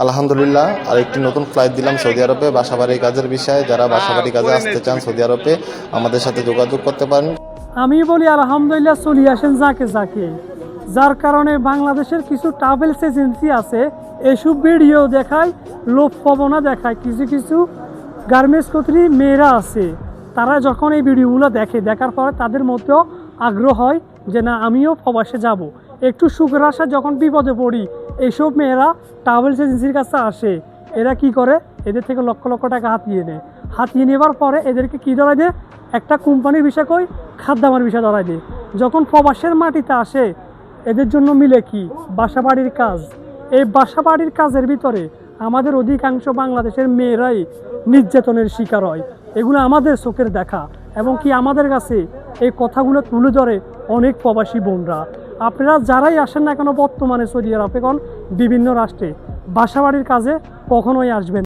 আলহামদুলিল্লাহ আরেকটি নতুন ফ্লাইট দিলাম সৌদি আরবে বাসাবাড়ি কাজের বিষয়ে। যারা বাসাবাড়ি কাজে আসতে চান সৌদি আরবে আমাদের সাথে যোগাযোগ করতে পারেন। আমি বলি আলহামদুলিল্লাহ চলে আসেন যাকে যার কারণে বাংলাদেশের কিছু ট্রাভেলস এজেন্সি আছে এসব ভিডিও দেখায়, লোভ পাবনা দেখায়। কিছু কিছু গার্মেন্টস কর্মী মেয়েরা আছে, তারা যখন এই ভিডিওগুলো দেখার পরে তাদের মধ্যেও আগ্রহ হয় যে না আমিও প্রবাসে যাব। একটু সুখের আশা যখন বিপদে পড়ি এইসব মেয়েরা ট্রাভেলস এজেন্সির কাছে আসে। এরা কি করে, এদের থেকে লক্ষ লক্ষ টাকা হাতিয়ে নেবার পরে এদেরকে কী ধরায় দেয়, একটা কোম্পানির বিষয় কই খাদ্যামার বিষয় ধরায় দেয়। যখন প্রবাসের মাটিতে আসে এদের জন্য মিলে কি বাসাবাড়ির কাজ। এই বাসাবাড়ির কাজের ভিতরে আমাদের অধিকাংশ বাংলাদেশের মেয়েরাই নির্যাতনের শিকার হয়। এগুলো আমাদের চোখের দেখা এবং কি আমাদের কাছে এই কথাগুলো তুলে ধরে অনেক প্রবাসী বোনরা। আপনারা যারাই আসেন না কেন বর্তমানে সৌদি আরব এখন বিভিন্ন রাষ্ট্রে বাসাবাড়ির কাজে কখনোই আসবেন।